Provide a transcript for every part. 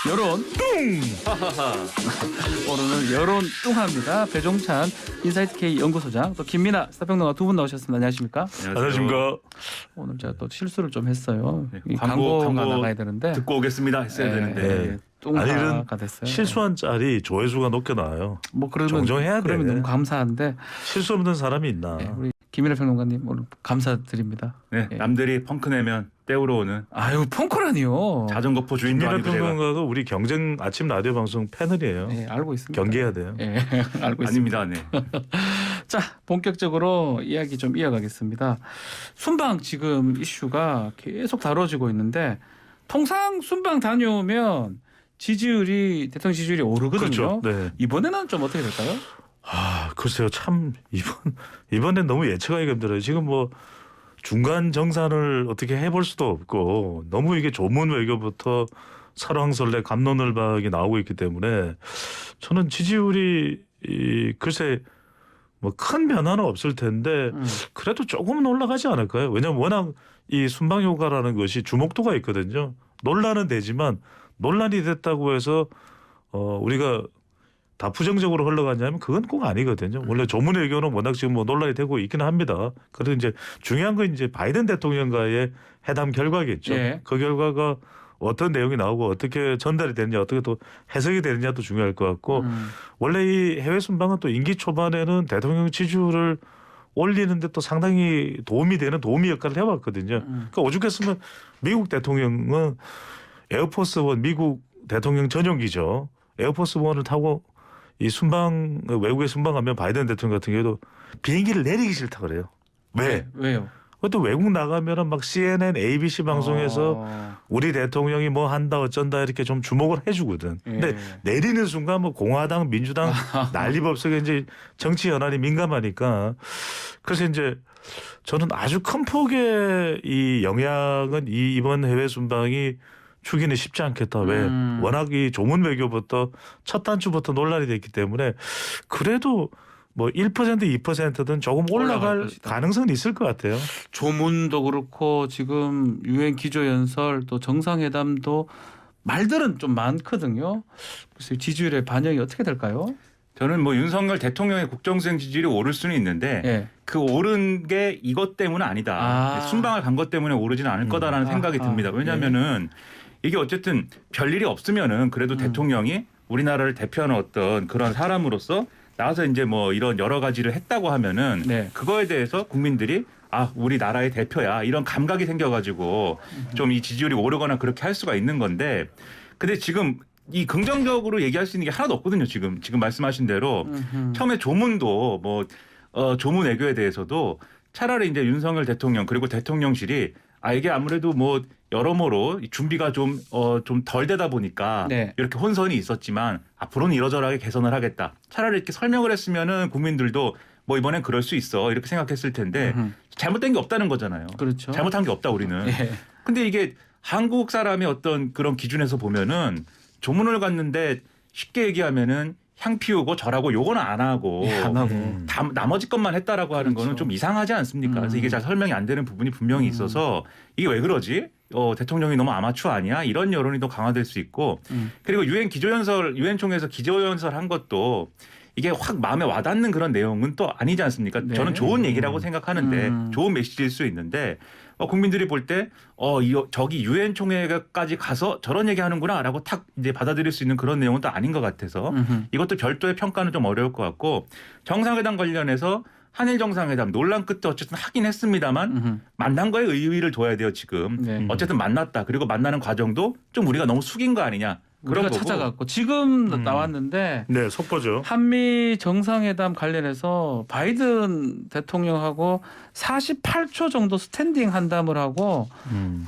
여론 뚱! 오늘은 여론 뚱합니다. 배종찬 인사이트 K 연구소장 또 김민아 스타평론가 두 분 나오셨습니다. 안녕하십니까? 안녕하십니까. 오늘 제가 또 실수를 좀 했어요. 네, 이 광고가 나가야 되는데 듣고 오겠습니다 했어야 되는데 뚱화가 됐어요. 실수한 짤이 조회수가 높게 나와요. 뭐 그러면 정정해야 돼. 그러면 너무 감사한데 실수 없는 사람이 있나. 우리 김민아 평론가님 오늘 감사드립니다. 네, 남들이 펑크 내면 때우러 오는 아유 펑크라니요. 자전거포 주인도 김민아 아니고 제가 평론가가 우리 경쟁 아침 라디오 방송 패널이에요. 네, 알고 있습니다. 경계해야 돼요. 예, 알고 있습니다. 아닙니다. 네. 자, 본격적으로 이야기 좀 이어가겠습니다. 순방 지금 이슈가 계속 다뤄지고 있는데 통상 순방 다녀오면 지지율이 대통령 지지율이 오르거든요. 그렇죠. 네. 이번에는 좀 어떻게 될까요? 글쎄요. 참 이번엔 너무 예측하기가 힘들어요. 지금 뭐 중간 정산을 어떻게 해볼 수도 없고 너무 이게 조문 외교부터 설왕설래 갑론을박이 나오고 있기 때문에 저는 지지율이 글쎄 뭐 큰 변화는 없을 텐데 그래도 조금은 올라가지 않을까요? 왜냐하면 워낙 이 순방 효과라는 것이 주목도가 있거든요. 논란은 되지만 논란이 됐다고 해서 우리가 다 부정적으로 흘러가냐면 그건 꼭 아니거든요. 원래 조문 외교는 워낙 지금 뭐 논란이 되고 있기는 합니다. 그래도 이제 중요한 건 이제 바이든 대통령과의 회담 결과겠죠. 예. 그 결과가 어떤 내용이 나오고 어떻게 전달이 되느냐 어떻게 또 해석이 되느냐도 중요할 것 같고 원래 이 해외 순방은 또 임기 초반에는 대통령 지지율을 올리는데 또 상당히 도움이 되는 도움이 역할을 해왔거든요. 그러니까 오죽했으면 미국 대통령은 에어포스 원 미국 대통령 전용기죠. 에어포스 원을 타고 이 순방 외국에 순방하면 바이든 대통령 같은 경우도 비행기를 내리기 싫다 그래요. 왜? 왜요? 그것도 외국 나가면은 막 CNN, ABC 방송에서 우리 대통령이 뭐 한다 어쩐다 이렇게 좀 주목을 해주거든. 근데 예. 내리는 순간 뭐 공화당, 민주당 난리법석에 이제 정치 현안이 민감하니까 그래서 이제 저는 아주 큰 폭의 이 영향은 이번 해외 순방이 주기는 쉽지 않겠다. 왜? 워낙 이 조문 외교부터 첫 단추부터 논란이 됐기 때문에 그래도 뭐 1% 2%든 조금 올라갈 가능성은 있을 것 같아요. 조문도 그렇고 지금 유엔 기조연설 또 정상회담도 말들은 좀 많거든요. 그래서 지지율의 반영이 어떻게 될까요? 저는 뭐 윤석열 대통령의 국정수행 지지율이 오를 수는 있는데 예. 그 오른 게 이것 때문은 아니다. 순방을 간 것 때문에 오르지는 않을 거다라는 생각이 듭니다. 왜냐하면은 이게 어쨌든 별일이 없으면은 그래도 대통령이 우리나라를 대표하는 어떤 그런 사람으로서 나와서 이제 뭐 이런 여러 가지를 했다고 하면은 네. 그거에 대해서 국민들이 우리 나라의 대표야 이런 감각이 생겨가지고 좀 이 지지율이 오르거나 그렇게 할 수가 있는 건데 근데 지금 이 긍정적으로 얘기할 수 있는 게 하나도 없거든요. 지금 말씀하신 대로 처음에 조문도 뭐 조문 외교에 대해서도 차라리 이제 윤석열 대통령 그리고 대통령실이 이게 아무래도 뭐 여러모로 준비가 좀 덜 되다 보니까 네. 이렇게 혼선이 있었지만 앞으로는 이러저러하게 개선을 하겠다. 차라리 이렇게 설명을 했으면은 국민들도 뭐 이번엔 그럴 수 있어 이렇게 생각했을 텐데 잘못된 게 없다는 거잖아요. 그렇죠. 잘못한 게 없다 우리는. 예. 근데 이게 한국 사람의 어떤 그런 기준에서 보면은 조문을 갔는데 쉽게 얘기하면은 향 피우고 절하고 요거는 안 하고 나머지 것만 했다라고 하는 거는 좀 이상하지 않습니까? 그래서 이게 잘 설명이 안 되는 부분이 분명히 있어서 이게 왜 그러지? 대통령이 너무 아마추어 아니야? 이런 여론이 더 강화될 수 있고 그리고 유엔 총회에서 기조연설 한 것도 이게 확 마음에 와닿는 그런 내용은 또 아니지 않습니까? 네. 저는 좋은 얘기라고 생각하는데 좋은 메시지일 수 있는데 국민들이 볼 때 저기 유엔 총회까지 가서 저런 얘기하는구나라고 탁 이제 받아들일 수 있는 그런 내용은 또 아닌 것 같아서 이것도 별도의 평가는 좀 어려울 것 같고 정상회담 관련해서 한일 정상회담 논란 끝에 어쨌든 하긴 했습니다만 만난 거에 의의를 둬야 돼요 지금. 네. 어쨌든 만났다. 그리고 만나는 과정도 좀 우리가 너무 숙인 거 아니냐. 그런 우리가 거고. 찾아갔고 지금 나왔는데 네, 속보죠. 한미 정상회담 관련해서 바이든 대통령하고 48초 정도 스탠딩 한담을 하고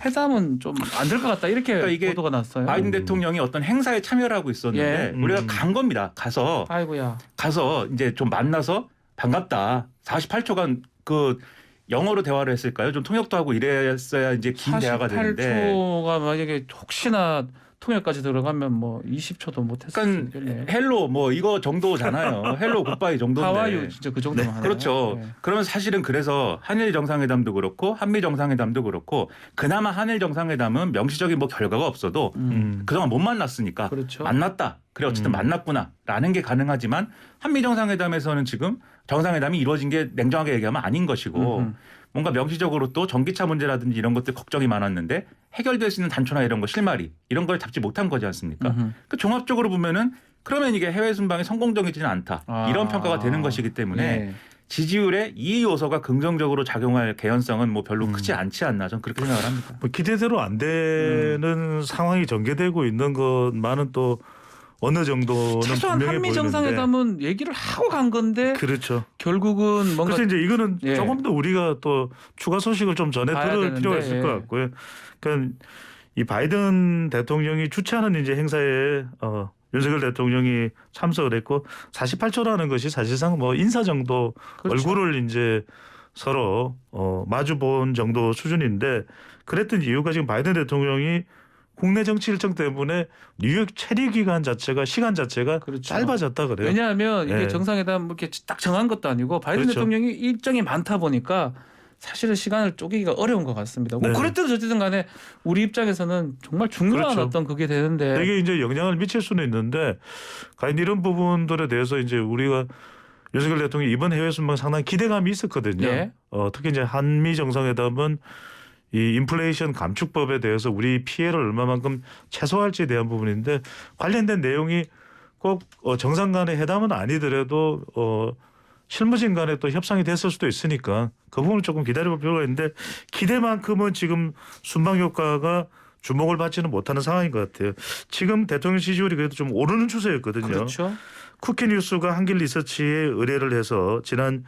회담은 좀 안 될 것 같다 이렇게 그러니까 이게 보도가 났어요. 바이든 대통령이 어떤 행사에 참여를 하고 있었는데 예. 우리가 간 겁니다. 아이고야. 가서 이제 좀 만나서 반갑다. 48초간 그 영어로 대화를 했을까요? 좀 통역도 하고 이랬어야 이제 긴 대화가 되는데. 48초가 만약에 혹시나 통역까지 들어가면 뭐 20초도 못했을 수 그러니까 있겠네요. 헬로 뭐 이거 정도잖아요. 헬로 굿바이 정도인데. 하와이 진짜 그 정도만 하네요. 그렇죠. 네. 그러면 사실은 그래서 한일 정상회담도 그렇고 한미 정상회담도 그렇고 그나마 한일 정상회담은 명시적인 뭐 결과가 없어도 그동안 못 만났으니까 그렇죠. 만났다. 그래 어쨌든 만났구나라는 게 가능하지만 한미 정상회담에서는 지금 정상회담이 이루어진 게 냉정하게 얘기하면 아닌 것이고 뭔가 명시적으로 또 전기차 문제라든지 이런 것들 걱정이 많았는데 해결될 수 있는 단초나 이런 거 실마리 이런 걸 잡지 못한 거지 않습니까? 그 종합적으로 보면은 그러면 이게 해외 순방이 성공적이지는 않다. 이런 평가가 되는 것이기 때문에 예. 지지율에 이 요소가 긍정적으로 작용할 개연성은 뭐 별로 크지 않지 않나 저는 그렇게 생각을 합니다. 뭐 기대대로 안 되는 상황이 전개되고 있는 것만은 또 어느 정도는 최소한 분명해 한미 보이는데. 정상회담은 얘기를 하고 간 건데 그렇죠. 결국은 뭔가 그래서 이제 이거는 예. 조금 더 우리가 또 추가 소식을 좀 전해 봐야 들을 되는데, 필요가 있을 것 예. 같고요. 그러니까 이 바이든 대통령이 주최하는 이제 행사에 윤석열 대통령이 참석을 했고 48초라는 것이 사실상 뭐 인사 정도 그렇죠. 얼굴을 이제 서로 마주 본 정도 수준인데 그랬던 이유가 지금 바이든 대통령이 국내 정치 일정 때문에 뉴욕 체류 기간 자체가 시간 자체가 그렇죠. 짧아졌다 그래요. 왜냐하면 이게 예. 정상회담 이렇게 딱 정한 것도 아니고 바이든 그렇죠. 대통령이 일정이 많다 보니까 사실은 시간을 쪼개기가 어려운 것 같습니다. 뭐 네. 그랬든 저쨌든 간에 우리 입장에서는 정말 중요한 그렇죠. 어떤 그게 되는데 되게 이제 영향을 미칠 수는 있는데 과연 이런 부분들에 대해서 이제 우리가 윤석열 대통령이 이번 해외 순방 상당히 기대감이 있었거든요. 예. 특히 이제 한미 정상회담은 이 인플레이션 감축법에 대해서 우리 피해를 얼마만큼 최소화할지에 대한 부분인데 관련된 내용이 꼭 정상 간의 회담은 아니더라도 실무진 간에 또 협상이 됐을 수도 있으니까 그 부분을 조금 기다려볼 필요가 있는데 기대만큼은 지금 순방 효과가 주목을 받지는 못하는 상황인 것 같아요. 지금 대통령 지지율이 그래도 좀 오르는 추세였거든요. 그렇죠. 쿠키뉴스가 한길 리서치에 의뢰를 해서 지난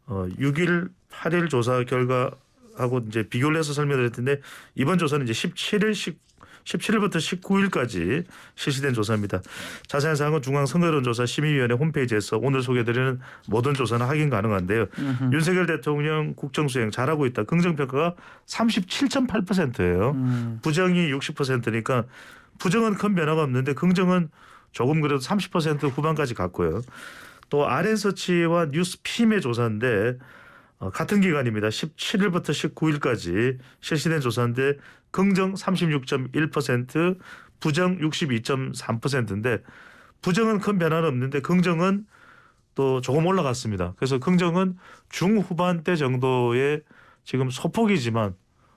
6일 8일 조사 결과하고 이제 비교를 해서 설명을 했는데 이번 조사는 이제 17일부터 19일까지 실시된 조사입니다. 자세한 사항은 중앙선거여론조사 심의위원회 홈페이지에서 오늘 소개드리는 모든 조사는 확인 가능한데요. 윤석열 대통령 국정수행 잘하고 있다. 긍정평가가 37.8%예요. 부정이 60%니까 부정은 큰 변화가 없는데 긍정은 조금 그래도 30% 후반까지 갔고요. 또 RN서치와 뉴스핌의 조사인데 같은 기간입니다. 17일부터 19일까지 실시된 조사인데 긍정 36.1%, 부정 62.3%인데 부정은 큰 변화는 없는데 긍정은 또 조금 올라갔습니다. 그래서 긍정은 중후반대 정도의 지금 소폭이지만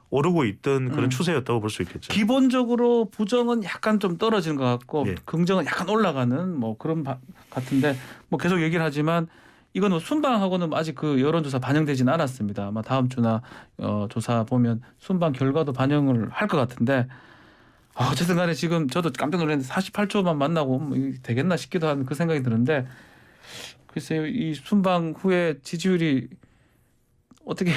오르고 있던 그런 추세였다고 볼 수 있겠죠. 기본적으로 부정은 약간 좀 떨어지는 것 같고 예. 긍정은 약간 올라가는 뭐 그런 같은데 뭐 계속 얘기를 하지만 이거는 순방하고는 아직 그 여론조사 반영되지는 않았습니다. 아마 다음 주나 조사 보면 순방 결과도 반영을 할 것 같은데 어쨌든 간에 지금 저도 깜짝 놀랐는데 48초만 만나고 뭐 이게 되겠나 싶기도 한 그 생각이 드는데 글쎄요 이 순방 후에 지지율이 어떻게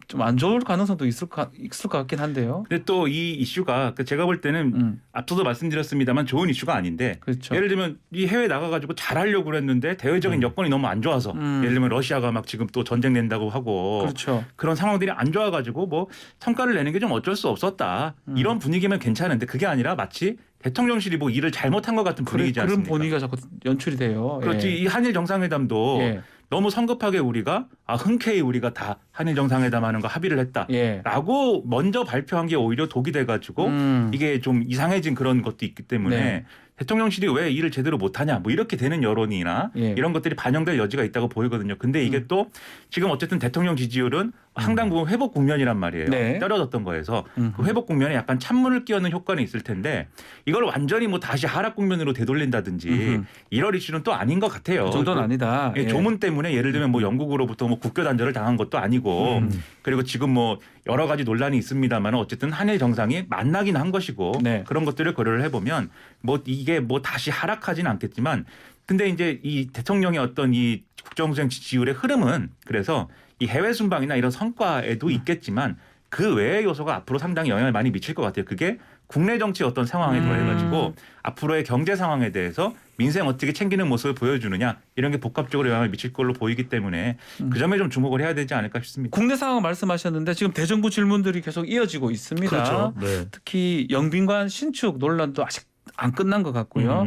좀 안 좋을 가능성도 있을 것 같긴 한데요. 근데 또 이 이슈가 제가 볼 때는 앞서도 말씀드렸습니다.만 좋은 이슈가 아닌데 그렇죠. 예를 들면 이 해외 나가가지고 잘하려고 그랬는데 대외적인 여건이 너무 안 좋아서 예를 들면 러시아가 막 지금 또 전쟁 낸다고 하고 그렇죠. 그런 상황들이 안 좋아가지고 뭐 성과를 내는 게 좀 어쩔 수 없었다 이런 분위기면 괜찮은데 그게 아니라 마치 대통령실이 뭐 일을 잘못한 것 같은 분위기지 그런 않습니까? 분위기가 자꾸 연출이 돼요. 그렇지 예. 이 한일 정상회담도 예. 너무 성급하게 우리가 흔쾌히 우리가 다 한일 정상회담하는 거 합의를 예. 했다라고 먼저 발표한 게 오히려 독이 돼가지고 이게 좀 이상해진 그런 것도 있기 때문에 네. 대통령실이 왜 일을 제대로 못하냐 뭐 이렇게 되는 여론이나 예. 이런 것들이 반영될 여지가 있다고 보이거든요. 근데 이게 또 지금 어쨌든 대통령 지지율은 상당 부분 회복 국면이란 말이에요. 네. 떨어졌던 거에서 그 회복 국면에 약간 찬물을 끼얹는 효과는 있을 텐데 이걸 완전히 뭐 다시 하락 국면으로 되돌린다든지 이럴 이슈는 또 아닌 것 같아요. 그 정도는 아니다. 예, 조문 때문에 예를 들면 뭐 영국으로부터 뭐 국교 단절을 당한 것도 아니고 그리고 지금 뭐 여러 가지 논란이 있습니다만 어쨌든 한일 정상이 만나긴 한 것이고 네. 그런 것들을 고려를 해보면 뭐 이게 뭐 다시 하락하지는 않겠지만 근데 이제 이 대통령의 어떤 이 국정수행 지지율의 흐름은 그래서 이 해외 순방이나 이런 성과에도 있겠지만 그 외의 요소가 앞으로 상당히 영향을 많이 미칠 것 같아요. 그게 국내 정치 어떤 상황에 더해가지고 앞으로의 경제 상황에 대해서 민생 어떻게 챙기는 모습을 보여주느냐 이런 게 복합적으로 영향을 미칠 걸로 보이기 때문에 그 점에 좀 주목을 해야 되지 않을까 싶습니다. 국내 상황 말씀하셨는데 지금 대정부 질문들이 계속 이어지고 있습니다. 그렇죠. 네. 특히 영빈관 신축 논란도 아직 안 끝난 것 같고요.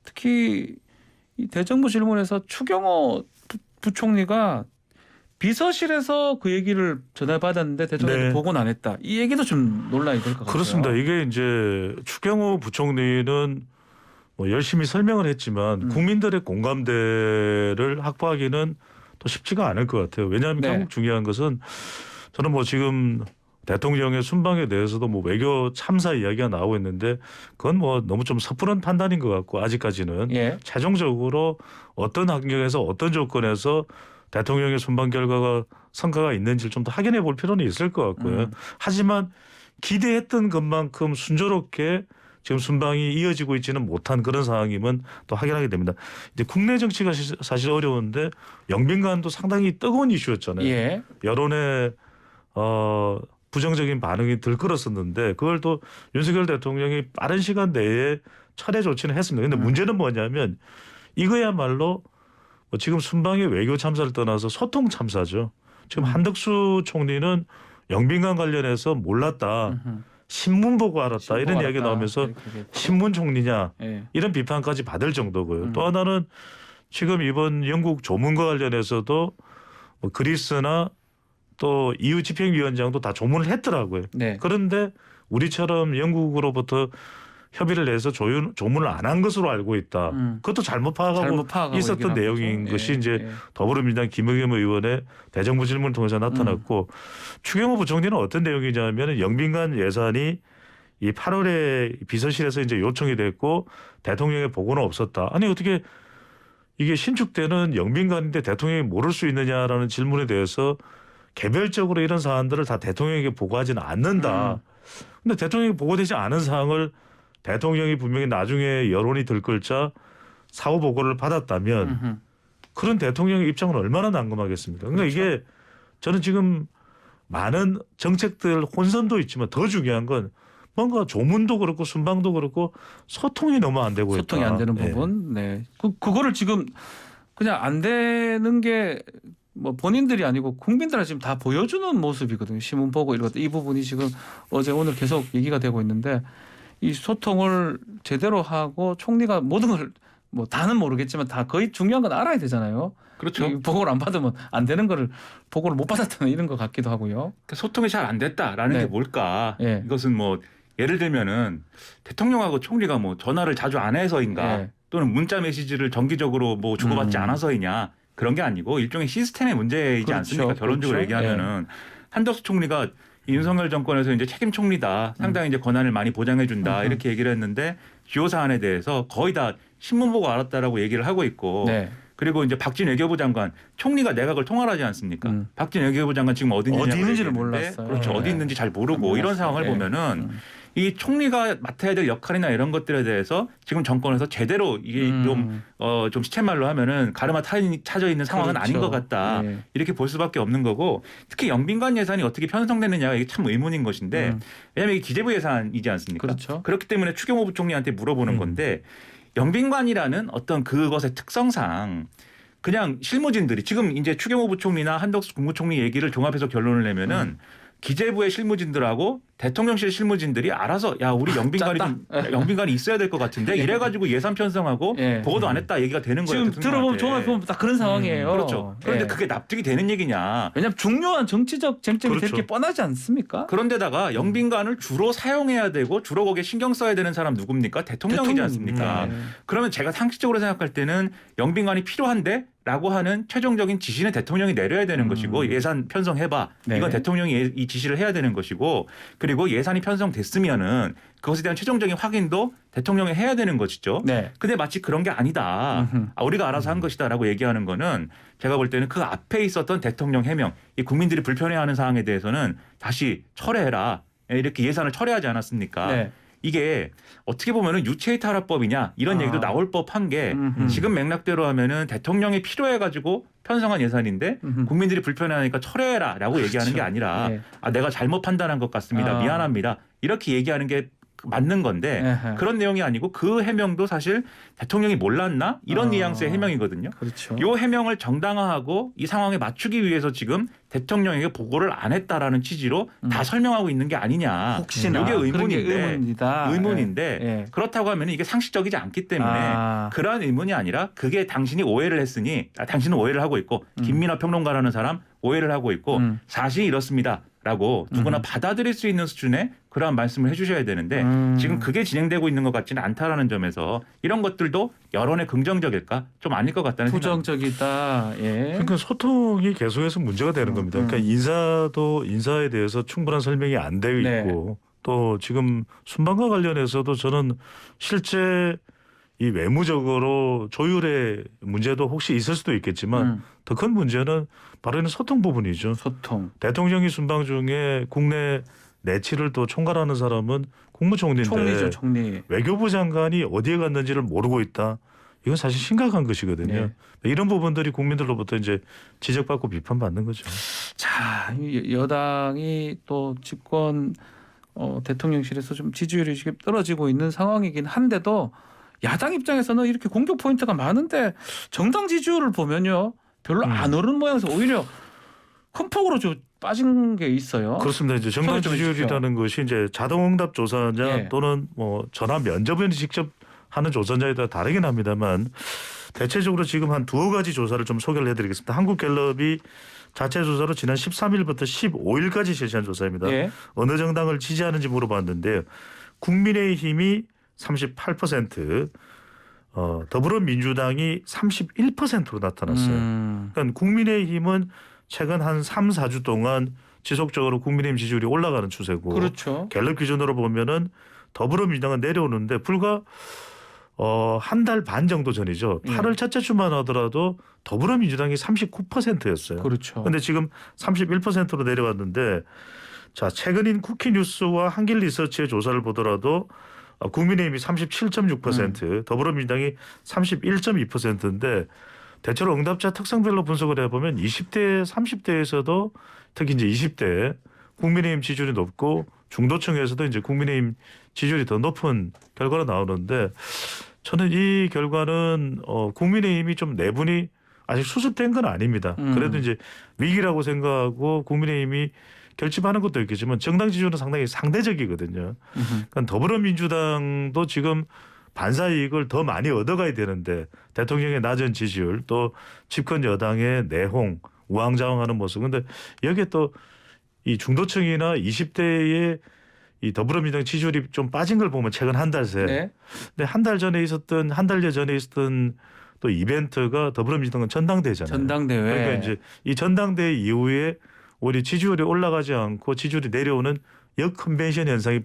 특히 이 대정부 질문에서 추경호 부총리가 비서실에서 그 얘기를 전해받았는데 대통령이 네. 보고는 안 했다. 이 얘기도 좀 논란이 될 것 같아요. 그렇습니다. 이게 이제 추경호 부총리는 뭐 열심히 설명을 했지만 국민들의 공감대를 확보하기는 또 쉽지가 않을 것 같아요. 왜냐하면 네. 결국 중요한 것은 저는 뭐 지금 대통령의 순방에 대해서도 뭐 외교 참사 이야기가 나오고 있는데 그건 뭐 너무 좀 섣부른 판단인 것 같고 아직까지는 예. 최종적으로 어떤 환경에서 어떤 조건에서 대통령의 순방 결과가 성과가 있는지를 좀 더 확인해 볼 필요는 있을 것 같고요. 하지만 기대했던 것만큼 순조롭게 지금 순방이 이어지고 있지는 못한 그런 상황임은 또 확인하게 됩니다. 이제 국내 정치가 사실 어려운데 영빈관도 상당히 뜨거운 이슈였잖아요. 예. 여론의 부정적인 반응이 들끓었었는데 그걸 또 윤석열 대통령이 빠른 시간 내에 철회 조치는 했습니다. 그런데 문제는 뭐냐면 이거야말로 뭐 지금 순방의 외교 참사를 떠나서 소통 참사죠. 지금 한덕수 총리는 영빈관 관련해서 몰랐다. 신문 보고 알았다. 이런 이야기가 나오면서 신문 총리냐 예. 이런 비판까지 받을 정도고요. 또 하나는 지금 이번 영국 조문과 관련해서도 뭐 그리스나 또 EU 집행위원장도 다 조문을 했더라고요. 네. 그런데 우리처럼 영국으로부터 협의를 내서 조문을 안 한 것으로 알고 있다. 그것도 잘못 파악하고 있었던 내용인 거죠. 것이 예. 이제 예. 더불어민주당 김의겸 의원의 대정부 질문을 통해서 나타났고 추경호 부총리는 어떤 내용이냐면 영빈관 예산이 이 8월에 비서실에서 이제 요청이 됐고 대통령의 보고는 없었다. 아니 어떻게 이게 신축되는 영빈관인데 대통령이 모를 수 있느냐라는 질문에 대해서 개별적으로 이런 사안들을 다 대통령에게 보고하지는 않는다. 근데 대통령이 보고되지 않은 사항을 대통령이 분명히 나중에 여론이 들끓자 사후 보고를 받았다면 그런 대통령의 입장은 얼마나 난감하겠습니까? 그러니까 이게 저는 지금 많은 정책들 혼선도 있지만 더 중요한 건 뭔가 조문도 그렇고 순방도 그렇고 소통이 너무 안 되고 있다. 소통이 안 되는 부분. 네. 그거를 지금 그냥 안 되는 게 뭐 본인들이 아니고 국민들한테 지금 다 보여주는 모습이거든요. 신문 보고 이런 것들. 이 부분이 지금 어제 오늘 계속 얘기가 되고 있는데 이 소통을 제대로 하고 총리가 모든 걸 뭐 다는 모르겠지만 다 거의 중요한 건 알아야 되잖아요. 그렇죠. 보고를 안 받으면 안 되는 거를 보고를 못 받았다는 이런 것 같기도 하고요. 그러니까 소통이 잘 안 됐다라는 네. 게 뭘까? 예. 이것은 뭐 예를 들면은 대통령하고 총리가 뭐 전화를 자주 안 해서인가 예. 또는 문자 메시지를 정기적으로 뭐 주고받지 않아서이냐 그런 게 아니고 일종의 시스템의 문제이지 그렇죠. 않습니까? 결론적으로 그렇죠. 얘기하면은 한덕수 총리가 이 윤석열 정권에서 이제 책임 총리다. 상당히 이제 권한을 많이 보장해 준다. 이렇게 얘기를 했는데 주요 사안에 대해서 거의 다 신문 보고 알았다라고 얘기를 하고 있고 네. 그리고 이제 박진 외교부 장관 총리가 내각을 통할하지 않습니까? 박진 외교부 장관 지금 어디 있는지를 몰랐어요. 그렇죠. 네. 어디 있는지 잘 모르고 이런 상황을 보면은 이 총리가 맡아야 될 역할이나 이런 것들에 대해서 지금 정권에서 제대로 이게 좀 시쳇말로 하면은 가르마 차져 있는 상황은 그렇죠. 아닌 것 같다. 네. 이렇게 볼 수밖에 없는 거고 특히 영빈관 예산이 어떻게 편성되느냐가 이게 참 의문인 것인데 왜냐하면 이게 기재부 예산이지 않습니까? 그렇죠. 그렇기 때문에 추경호 부총리한테 물어보는 건데 영빈관이라는 어떤 그것의 특성상 그냥 실무진들이 지금 이제 추경호 부총리나 한덕수 국무총리 얘기를 종합해서 결론을 내면은 기재부의 실무진들하고 대통령실 실무진들이 알아서 야 우리 영빈관이 있어야 될 것 같은데 이래가지고 예산 편성하고 예. 보고도 안 했다 얘기가 되는 거예요. 지금 들어보면 종합해보면 딱 그런 상황이에요. 그렇죠. 그런데 예. 그게 납득이 되는 얘기냐? 왜냐하면 중요한 정치적 쟁점이 그렇죠. 되게 뻔하지 않습니까? 그런데다가 영빈관을 주로 사용해야 되고 주로 거기에 신경 써야 되는 사람 누굽니까? 대통령이지 않습니까? 그러면 제가 상식적으로 생각할 때는 영빈관이 필요한데 라고 하는 최종적인 지시는 대통령이 내려야 되는 것이고 예산 편성해봐. 네. 이건 대통령이 이 지시를 해야 되는 것이고 그리고 예산이 편성됐으면은 그것에 대한 최종적인 확인도 대통령이 해야 되는 것이죠. 네. 근데 마치 그런 게 아니다. 우리가 알아서 한 것이다라고 얘기하는 거는 제가 볼 때는 그 앞에 있었던 대통령 해명, 이 국민들이 불편해하는 사항에 대해서는 다시 철회해라. 이렇게 예산을 철회하지 않았습니까? 네. 이게 어떻게 보면은 유체이탈 탈압법이냐 이런 얘기도 나올 법한 게 지금 맥락대로 하면은 대통령이 필요해가지고 편성한 예산인데 국민들이 불편해하니까 철회해라라고 얘기하는 게 아니라 네. 내가 잘못 판단한 것 같습니다. 미안합니다. 이렇게 얘기하는 게 맞는 건데 에헤. 그런 내용이 아니고 그 해명도 사실 대통령이 몰랐나 이런 뉘앙스의 해명이거든요. 그렇죠. 요 해명을 정당화하고 이 상황에 맞추기 위해서 지금 대통령에게 보고를 안 했다라는 취지로 다 설명하고 있는 게 아니냐. 혹시나 이게 그런 게 의문인데 의문이다. 예. 그렇다고 하면 이게 상식적이지 않기 때문에 아. 그러한 의문이 아니라 그게 당신이 오해를 했으니 당신은 오해를 하고 있고 김민하 평론가라는 사람 오해를 하고 있고 사실이 이렇습니다라고 누구나 받아들일 수 있는 수준의 그러한 말씀을 해주셔야 되는데 지금 그게 진행되고 있는 것 같지는 않다라는 점에서 이런 것들도 여론에 긍정적일까 좀 아닐 것 같다는 생각입니다. 부정적이다. 예. 그러니까 소통이 계속해서 문제가 되는 겁니다. 그러니까 인사에 대해서 충분한 설명이 안 되어 있고 또 지금 순방과 관련해서도 저는 실제 이 외무적으로 조율의 문제도 혹시 있을 수도 있겠지만 더 큰 문제는 바로 이런 소통 부분이죠. 소통. 대통령이 순방 중에 국내 내치를 또 총괄하는 사람은 국무총리인데 총리죠, 총리. 외교부 장관이 어디에 갔는지를 모르고 있다. 이건 사실 심각한 것이거든요. 네. 이런 부분들이 국민들로부터 이제 지적받고 비판받는 거죠. 자, 여당이 또 집권 대통령실에서 좀 지지율이 지금 떨어지고 있는 상황이긴 한데도 야당 입장에서는 이렇게 공격 포인트가 많은데 정당 지지율을 보면요 별로 안 오른 모양에서 오히려 큰 폭으로 좀 빠진 게 있어요. 그렇습니다. 이제 정당 소개 좀 지지율이라는 것이 이제 자동응답 조사냐 예. 또는 뭐 전화 면접을 직접 하는 조사냐에 따라 다르긴 합니다만 대체적으로 지금 한 두어 가지 조사를 좀 소개를 해드리겠습니다. 한국갤럽이 자체 조사로 지난 13일부터 15일까지 실시한 조사입니다. 예. 어느 정당을 지지하는지 물어봤는데요. 국민의힘이 38%, 더불어민주당이 31%로 나타났어요. 그러니까 국민의힘은 최근 한 3, 4주 동안 지속적으로 국민의힘 지지율이 올라가는 추세고 그렇죠. 갤럽 기준으로 보면은 더불어민주당은 내려오는데 불과 한 달 반 정도 전이죠. 8월 첫째 주만 하더라도 더불어민주당이 39%였어요. 그렇죠. 그런데 지금 31%로 내려왔는데 자 최근인 쿠키뉴스와 한길리서치의 조사를 보더라도 국민의힘이 37.6%, 더불어민주당이 31.2%인데 대체로 응답자 특성별로 분석을 해보면 20대, 30대에서도 특히 이제 20대 국민의힘 지지율이 높고 중도층에서도 이제 국민의힘 지지율이 더 높은 결과가 나오는데 저는 이 결과는 국민의힘이 좀 내분이 아직 수습된 건 아닙니다. 그래도 이제 위기라고 생각하고 국민의힘이 결집하는 것도 있겠지만 정당 지지율은 상당히 상대적이거든요. 그러니까 더불어민주당도 지금 반사 이익을 더 많이 얻어가야 되는데 대통령의 낮은 지지율 또 집권 여당의 내홍 우왕좌왕하는 모습. 근데 여기에 또 이 중도층이나 20대의 이 더불어민주당 지지율이 좀 빠진 걸 보면 최근 한 달 새. 네. 근데 한 달 전에 있었던 또 이벤트가 더불어민주당은 전당대회잖아요. 전당대회. 그러니까 이제 이 전당대회 이후에 우리 지지율이 올라가지 않고 지지율이 내려오는 역컨벤션 현상이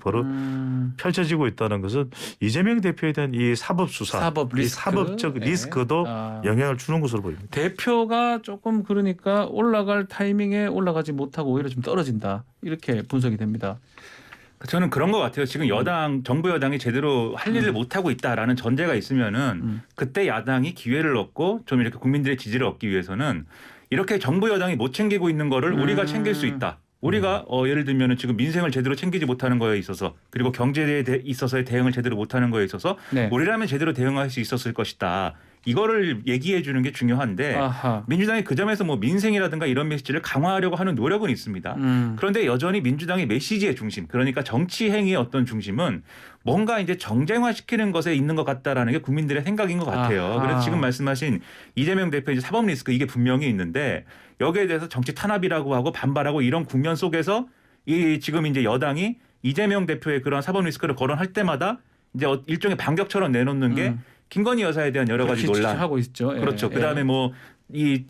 펼쳐지고 있다는 것은 이재명 대표에 대한 이 사법 수사, 사법 리스크. 이 사법적 리스크도 영향을 주는 것으로 보입니다. 대표가 조금 그러니까 올라갈 타이밍에 올라가지 못하고 오히려 좀 떨어진다. 이렇게 분석이 됩니다. 저는 그런 것 같아요. 지금 정부 여당이 제대로 할 일을 못 하고 있다라는 전제가 있으면은 그때 야당이 기회를 얻고 좀 이렇게 국민들의 지지를 얻기 위해서는 이렇게 정부 여당이 못 챙기고 있는 거를 우리가 챙길 수 있다. 우리가 예를 들면은 지금 민생을 제대로 챙기지 못하는 거에 있어서 그리고 경제에 있어서의 대응을 제대로 못하는 거에 있어서 네. 우리라면 제대로 대응할 수 있었을 것이다. 이거를 얘기해 주는 게 중요한데 아하. 민주당이 그 점에서 뭐 민생이라든가 이런 메시지를 강화하려고 하는 노력은 있습니다. 그런데 여전히 민주당의 메시지의 중심, 그러니까 정치 행위의 어떤 중심은 뭔가 이제 정쟁화시키는 것에 있는 것 같다라는 게 국민들의 생각인 것 같아요. 아하. 그래서 지금 말씀하신 이재명 대표의 사법 리스크 이게 분명히 있는데 여기에 대해서 정치 탄압이라고 하고 반발하고 이런 국면 속에서 이 지금 이제 여당이 이재명 대표의 그런 사법 리스크를 거론할 때마다 이제 일종의 반격처럼 내놓는 게 김건희 여사에 대한 여러 가지 논란 하고 있죠. 예. 그렇죠. 그다음에 뭐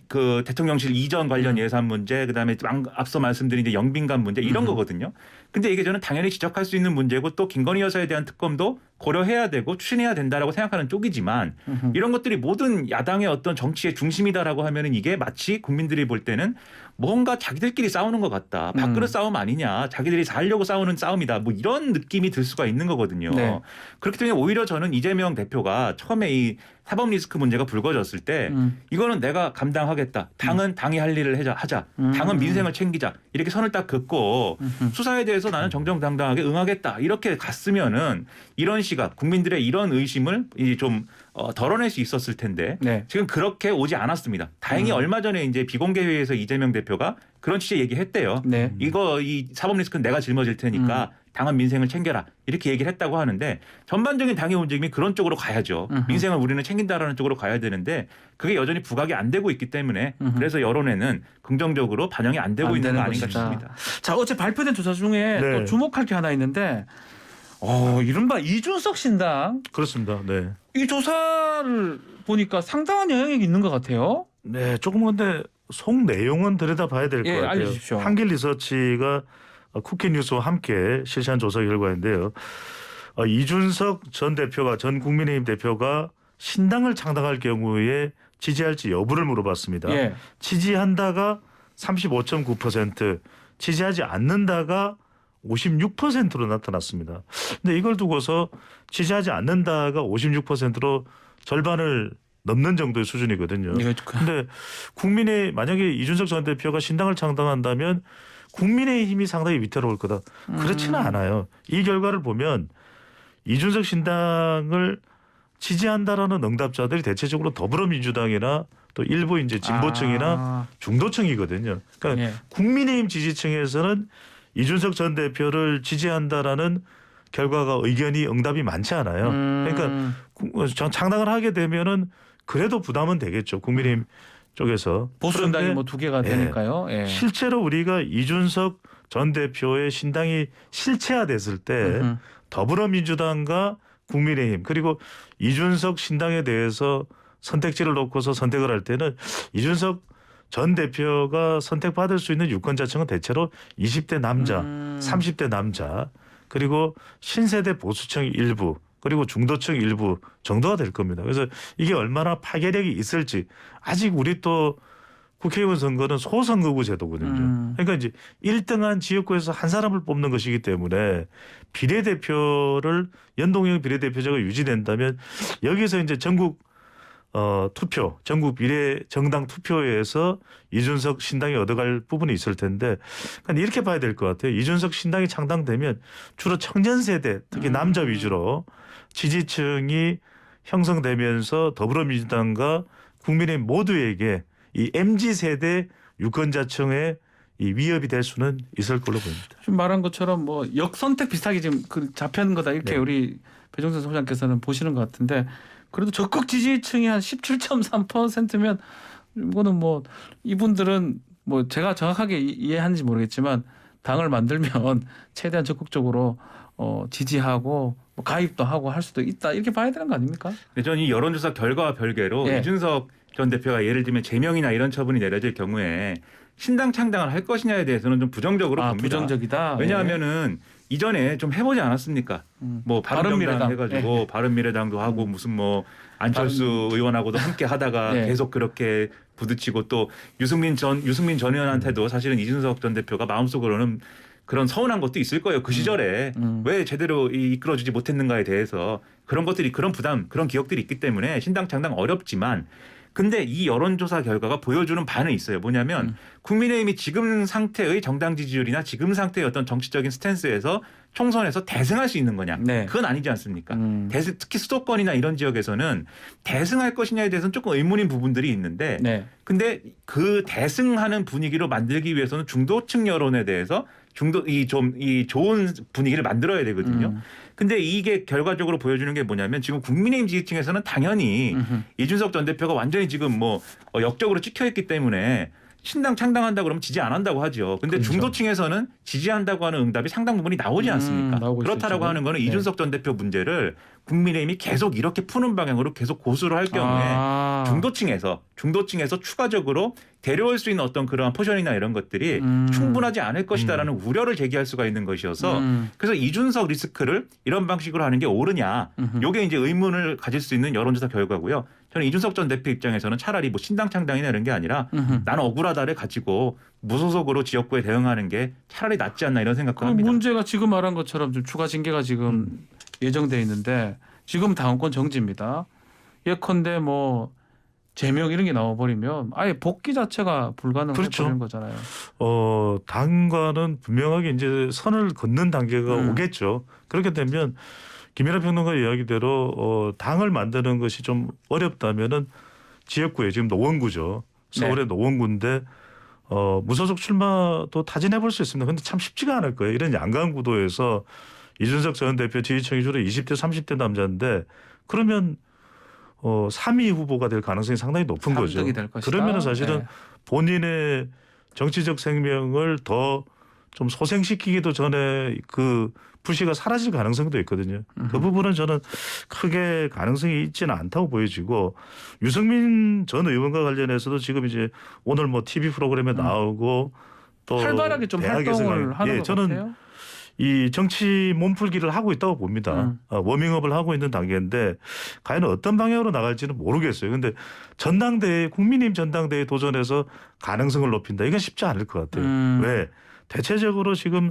그 대통령실 이전 관련 예산 문제, 그다음에 앞서 말씀드린 이제 영빈관 문제 이런 거거든요. 근데 이게 저는 당연히 지적할 수 있는 문제고 또 김건희 여사에 대한 특검도 고려해야 되고 추진해야 된다라고 생각하는 쪽이지만 이런 것들이 모든 야당의 어떤 정치의 중심이다라고 하면은 이게 마치 국민들이 볼 때는 뭔가 자기들끼리 싸우는 것 같다. 밥그릇 싸움 아니냐. 자기들이 살려고 싸우는 싸움이다. 뭐 이런 느낌이 들 수가 있는 거거든요. 네. 그렇기 때문에 오히려 저는 이재명 대표가 처음에 이 사법 리스크 문제가 불거졌을 때 이거는 내가 감당하겠다. 당은 당이 할 일을 하자. 당은 민생을 챙기자. 이렇게 선을 딱 긋고 수사에 대해서 나는 정정당당하게 응하겠다. 이렇게 갔으면은 이런 시각, 국민들의 이런 의심을 좀 덜어낼 수 있었을 텐데 네. 지금 그렇게 오지 않았습니다. 다행히 얼마 전에 이제 비공개 회의에서 이재명 대표가 그런 취지의 얘기했대요. 네. 이 사법 리스크는 내가 짊어질 테니까 당은 민생을 챙겨라 이렇게 얘기를 했다고 하는데 전반적인 당의 움직임이 그런 쪽으로 가야죠. 민생을 우리는 챙긴다라는 쪽으로 가야 되는데 그게 여전히 부각이 안 되고 있기 때문에 그래서 여론에는 긍정적으로 반영이 안 되고 안 있는 되는 거 아닌가 것이다. 싶습니다. 자, 어제 발표된 조사 중에 네. 또 주목할 게 하나 있는데 이른바 이준석 신당 그렇습니다. 네. 이 조사를 보니까 상당한 영향력이 있는 것 같아요. 네, 조금 근데 속 내용은 들여다봐야 될 것 예, 같아요. 알려주십시오. 한길리서치가 쿠키뉴스와 함께 실시한 조사 결과인데요. 이준석 전 국민의힘 대표가 신당을 창당할 경우에 지지할지 여부를 물어봤습니다. 예. 지지한다가 35.9%, 지지하지 않는다가 56%로 나타났습니다. 근데 이걸 두고서 지지하지 않는다가 56%로 절반을 넘는 정도의 수준이거든요. 근데 만약에 이준석 전 대표가 신당을 창당한다면 국민의힘이 상당히 위태로울 거다. 그렇지는 않아요. 이 결과를 보면 이준석 신당을 지지한다라는 응답자들이 대체적으로 더불어민주당이나 또 일부 이제 진보층이나 중도층이거든요. 그러니까 예. 국민의힘 지지층에서는 이준석 전 대표를 지지한다라는 결과가 응답이 많지 않아요. 그러니까 창당을 하게 되면은 그래도 부담은 되겠죠. 국민의힘 쪽에서. 보수 정당이 뭐 두 개가 되니까요. 예. 실제로 우리가 이준석 전 대표의 신당이 실체화됐을 때 더불어민주당과 국민의힘 그리고 이준석 신당에 대해서 선택지를 놓고서 선택을 할 때는 이준석 전 대표가 선택받을 수 있는 유권자층은 대체로 20대 남자, 30대 남자 그리고 신세대 보수층 일부 그리고 중도층 일부 정도가 될 겁니다. 그래서 이게 얼마나 파괴력이 있을지 아직 우리 또 국회의원 선거는 소선거구 제도거든요. 그러니까 이제 1등한 지역구에서 한 사람을 뽑는 것이기 때문에 비례대표를 연동형 비례대표제가 유지된다면 여기서 이제 전국 전국 비례 정당 투표에서 이준석 신당이 얻어갈 부분이 있을 텐데 그러니까 이렇게 봐야 될 것 같아요. 이준석 신당이 창당되면 주로 청년 세대 특히 남자 위주로 지지층이 형성되면서 더불어민주당과 국민의힘 모두에게 이 MZ세대 유권자층의 이 위협이 될 수는 있을 걸로 보입니다. 지금 말한 것처럼 뭐 역선택 비슷하게 지금 잡혀는 거다 이렇게 네. 우리 배종선 소장께서는 보시는 것 같은데 그래도 적극 지지층이 한 17.3%면 이거는 뭐 이분들은 뭐 제가 정확하게 이해하는지 모르겠지만 당을 만들면 최대한 적극적으로 지지하고 뭐 가입도 하고 할 수도 있다 이렇게 봐야 되는 거 아닙니까? 저는 이 여론조사 결과와 별개로 예. 이준석 전 대표가 예를 들면 제명이나 이런 처분이 내려질 경우에 신당 창당을 할 것이냐에 대해서는 좀 부정적으로 봅니다. 부정적이다. 왜냐하면은 이전에 좀 해보지 않았습니까? 뭐 바른미래당 바른미래당. 해가지고 바른미래당도 하고 무슨 뭐 안철수 의원하고도 함께 하다가 네. 계속 그렇게 부딪히고 또 유승민 전 의원한테도 사실은 이준석 전 대표가 마음속으로는 그런 서운한 것도 있을 거예요. 그 시절에 왜 제대로 이끌어주지 못했는가에 대해서 그런 것들이 그런 부담 그런 기억들이 있기 때문에 신당 창당 어렵지만 근데 이 여론조사 결과가 보여주는 바는 있어요. 뭐냐면 국민의힘이 지금 상태의 정당 지지율이나 지금 상태의 어떤 정치적인 스탠스에서 총선에서 대승할 수 있는 거냐. 네. 그건 아니지 않습니까? 특히 수도권이나 이런 지역에서는 대승할 것이냐에 대해서는 조금 의문인 부분들이 있는데 네. 근데 그 대승하는 분위기로 만들기 위해서는 중도층 여론에 대해서 이 좋은 분위기를 만들어야 되거든요. 근데 이게 결과적으로 보여주는 게 뭐냐면 지금 국민의힘 지지층에서는 당연히 이준석 전 대표가 완전히 지금 뭐 역적으로 찍혀 있기 때문에 신당 창당한다 그러면 지지 안 한다고 하죠. 근데 그렇죠. 중도층에서는 지지한다고 하는 응답이 상당 부분이 나오지 않습니까? 나오고 있어요, 그렇다라고 지금. 하는 거는 네. 이준석 전 대표 문제를 국민의힘이 계속 이렇게 푸는 방향으로 계속 고수를 할 경우에 중도층에서 추가적으로 데려올 수 있는 어떤 그러한 포션이나 이런 것들이 충분하지 않을 것이다라는 우려를 제기할 수가 있는 것이어서 그래서 이준석 리스크를 이런 방식으로 하는 게 옳으냐 요게 이제 의문을 가질 수 있는 여론조사 결과고요. 저는 이준석 전 대표 입장에서는 차라리 뭐 신당 창당이나 이런 게 아니라 나는 억울하다를 가지고 무소속으로 지역구에 대응하는 게 차라리 낫지 않나 이런 생각도 그 합니다. 문제가 지금 말한 것처럼 좀 추가 징계가 지금 예정돼 있는데 지금 당원권 정지입니다. 예컨대 뭐 제명 이런 게 나와버리면 아예 복귀 자체가 불가능해 그렇죠. 버리는 거잖아요. 당과는 분명하게 이제 선을 걷는 단계가 오겠죠. 그렇게 되면 김연아 평론가 이야기대로 당을 만드는 것이 좀 어렵다면은 지역구에 지금 노원구죠. 서울의 노원구인데 무소속 출마도 타진해 볼 수 있습니다. 그런데 참 쉽지가 않을 거예요. 이런 양강 구도에서 이준석 전 대표 지지층이 주로 20대 30대 남자인데 그러면 3위 후보가 될 가능성이 상당히 높은 거죠. 될 것이다. 그러면 사실은 네. 본인의 정치적 생명을 더 좀 소생시키기도 전에 그 불씨가 사라질 가능성도 있거든요. 그 부분은 저는 크게 가능성이 있지는 않다고 보여지고 유승민 전 의원과 관련해서도 지금 이제 오늘 뭐 TV 프로그램에 나오고 또 활발하게 좀 대학에서 활동을 하는 것 저는 같아요. 이 정치 몸풀기를 하고 있다고 봅니다. 워밍업을 하고 있는 단계인데 과연 어떤 방향으로 나갈지는 모르겠어요. 그런데 전당대회 국민의힘 전당대회 도전해서 가능성을 높인다. 이건 쉽지 않을 것 같아요. 왜? 대체적으로 지금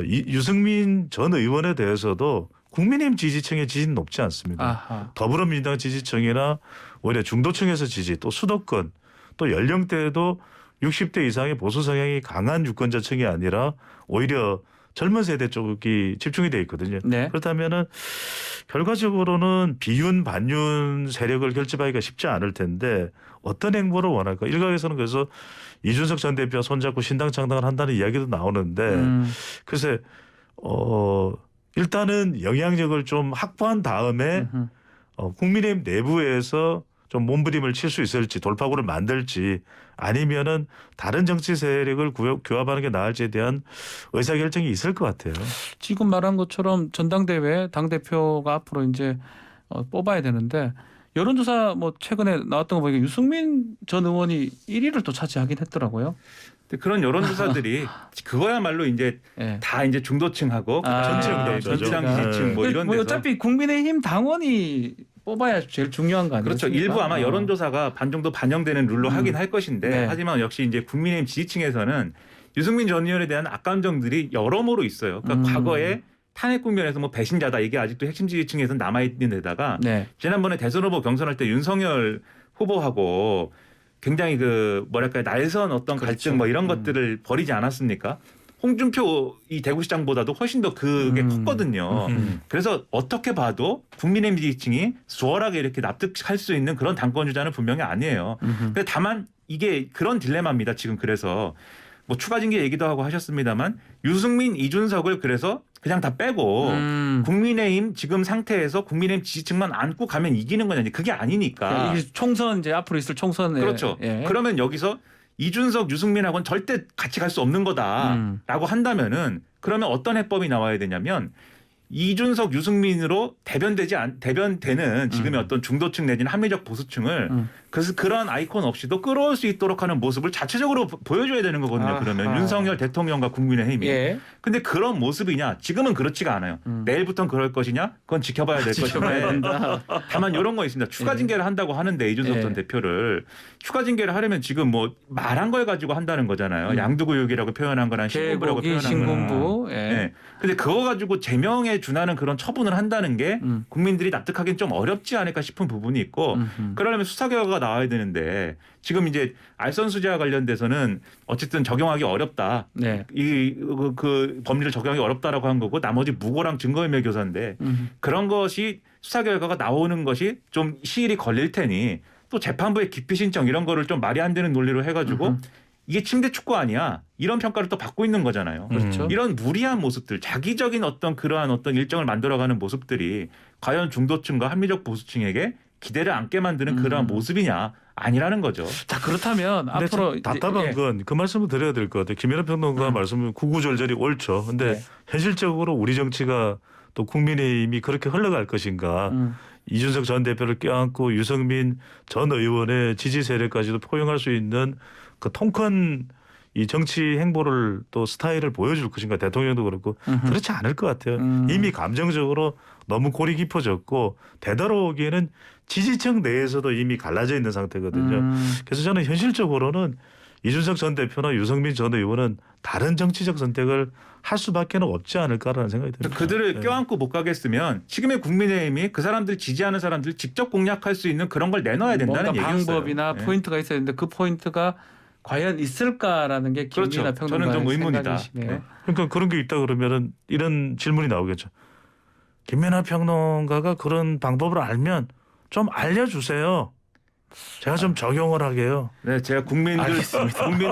유승민 전 의원에 대해서도 국민의힘 지지층의 지지는 높지 않습니다. 아하. 더불어민주당 지지층이나 오히려 중도층에서 지지 또 수도권 또 연령대에도 60대 이상의 보수 성향이 강한 유권자층이 아니라 오히려 젊은 세대 쪽이 집중이 돼 있거든요. 네. 그렇다면은 결과적으로는 비윤 반윤 세력을 결집하기가 쉽지 않을 텐데 어떤 행보를 원할까? 일각에서는 그래서 이준석 전 대표와 손잡고 신당 창당을 한다는 이야기도 나오는데 글쎄 일단은 영향력을 좀 확보한 다음에 국민의힘 내부에서 좀 몸부림을 칠 수 있을지 돌파구를 만들지 아니면은 다른 정치 세력을 규합하는 게 나을지에 대한 의사결정이 있을 것 같아요. 지금 말한 것처럼 전당대회 당대표가 앞으로 이제 뽑아야 되는데 여론조사 뭐 최근에 나왔던 거 보니까 유승민 전 의원이 1위를 또 차지하긴 했더라고요. 근데 그런 여론조사들이 그거야말로 이제 네. 다 이제 중도층하고 전체 전체당 응답자죠. 지지층 뭐 이런 뭐 데서 어차피 국민의힘 당원이 뽑아야 제일 중요한 거 아니에요? 그렇죠. 일부 아마 여론조사가 반 정도 반영되는 룰로 하긴 할 것인데 네. 하지만 역시 이제 국민의힘 지지층에서는 유승민 전 의원에 대한 악감정들이 여러모로 있어요. 그러니까 과거에 탄핵 국면에서 뭐 배신자다 이게 아직도 핵심 지지층에서는 남아있는 데다가 네. 지난번에 대선 후보 경선할 때 윤석열 후보하고 굉장히 그 뭐랄까요 날선 어떤 그렇죠. 갈등 뭐 이런 것들을 벌이지 않았습니까? 홍준표 이 대구시장보다도 훨씬 더 그게 컸거든요. 그래서 어떻게 봐도 국민의힘 지지층이 수월하게 이렇게 납득할 수 있는 그런 당권 주자는 분명히 아니에요. 근데 다만 이게 그런 딜레마입니다. 지금 그래서 뭐 추가 징계 얘기도 하고 하셨습니다만 유승민, 이준석을 그래서 그냥 다 빼고 국민의힘 지금 상태에서 국민의힘 지지층만 안고 가면 이기는 거냐 그게 아니니까. 이게 총선 이제 앞으로 있을 총선에 그렇죠. 예. 그러면 여기서 이준석, 유승민하고는 절대 같이 갈 수 없는 거다라고 한다면은 그러면 어떤 해법이 나와야 되냐면 이준석, 유승민으로 대변되는 지금의 어떤 중도층 내지는 합리적 보수층을 그래서 그런 아이콘 없이도 끌어올 수 있도록 하는 모습을 자체적으로 보여줘야 되는 거거든요. 그러면 아하. 윤석열 대통령과 국민의힘이. 예. 근데 그런 모습이냐? 지금은 그렇지가 않아요. 내일부터는 그럴 것이냐? 그건 지켜봐야 될 것인데 다만 이런 거 있습니다. 추가 징계를 한다고 하는데 이준석 전 대표를 추가 징계를 하려면 지금 뭐 말한 걸 가지고 한다는 거잖아요. 양두구육이라고 표현한 거랑 신군부라고 개고기 표현한 거랑. 신군부. 예. 네. 근데 그거 가지고 제명에 준하는 그런 처분을 한다는 게 국민들이 납득하기는 좀 어렵지 않을까 싶은 부분이 있고 그러려면 수사 결과가 나와야 되는데 지금 이제 알선수재와 관련돼서는 어쨌든 적용하기 어렵다. 네. 그 법리를 적용하기 어렵다라고 한 거고 나머지 무고랑 증거인멸 교사인데 그런 것이 수사 결과가 나오는 것이 좀 시일이 걸릴 테니 또 재판부의 기피 신청 이런 거를 좀 말이 안 되는 논리로 해가지고 이게 침대 축구 아니야 이런 평가를 또 받고 있는 거잖아요. 그렇죠. 이런 무리한 모습들, 자기적인 어떤 그러한 어떤 일정을 만들어가는 모습들이 과연 중도층과 합리적 보수층에게 기대를 안게 만드는 그러한 모습이냐 아니라는 거죠. 자 그렇다면 근데 앞으로 참 답답한 이제, 건 그 말씀을 드려야 될 것 같아요. 김연아 평론가 말씀은 구구절절이 옳죠. 근데 네. 현실적으로 우리 정치가 또 국민의힘이 그렇게 흘러갈 것인가. 이준석 전 대표를 껴안고 유승민 전 의원의 지지 세력까지도 포용할 수 있는 그 통큰 이 정치 행보를 또 스타일을 보여줄 것인가. 대통령도 그렇고 그렇지 않을 것 같아요. 이미 감정적으로 너무 골이 깊어졌고 되돌아오기에는 지지층 내에서도 이미 갈라져 있는 상태거든요. 그래서 저는 현실적으로는 이준석 전 대표나 유승민 전 의원은 다른 정치적 선택을 할 수밖에 없지 않을까라는 생각이 듭니다. 그들을 네. 껴안고 못 가겠으면 지금의 국민의힘이 그 사람들 지지하는 사람들 직접 공략할 수 있는 그런 걸 내놔야 된다는 뭔가 얘기였어요. 방법이나 네. 포인트가 있어야 되는데 그 포인트가 과연 있을까라는 게 그렇죠. 김민아 저는 평론가의 좀 의문이다. 생각이시네요. 네. 그러니까 그런 게 있다 그러면은 이런 질문이 나오겠죠. 김연아 평론가가 그런 방법을 알면 좀 알려주세요. 제가 좀 적용을 하게요. 네, 제가 국민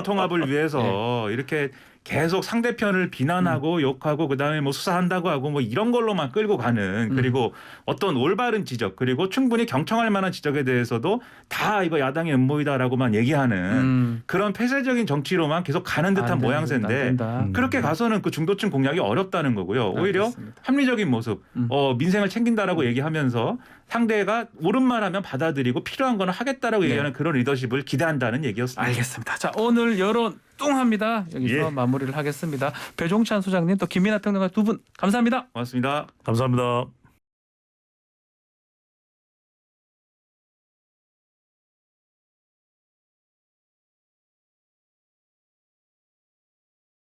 통합을 위해서 이렇게 계속 상대편을 비난하고 욕하고 그다음에 뭐 수사한다고 하고 뭐 이런 걸로만 끌고 가는 그리고 어떤 올바른 지적 그리고 충분히 경청할 만한 지적에 대해서도 다 이거 야당의 음모이다라고만 얘기하는 그런 폐쇄적인 정치로만 계속 가는 듯한 안 모양새인데 된다. 그렇게 가서는 그 중도층 공략이 어렵다는 거고요. 오히려 알겠습니다. 합리적인 모습, 민생을 챙긴다라고 얘기하면서 상대가 옳은 말하면 받아들이고 필요한 거는 하겠다라고 네. 얘기하는 그런 리더십을 기대한다는 얘기였습니다. 알겠습니다. 자 오늘 여론 뚱합니다. 여기서 예. 마무리를 하겠습니다. 배종찬 소장님 또 김민아 평론가 두 분 감사합니다. 고맙습니다. 감사합니다.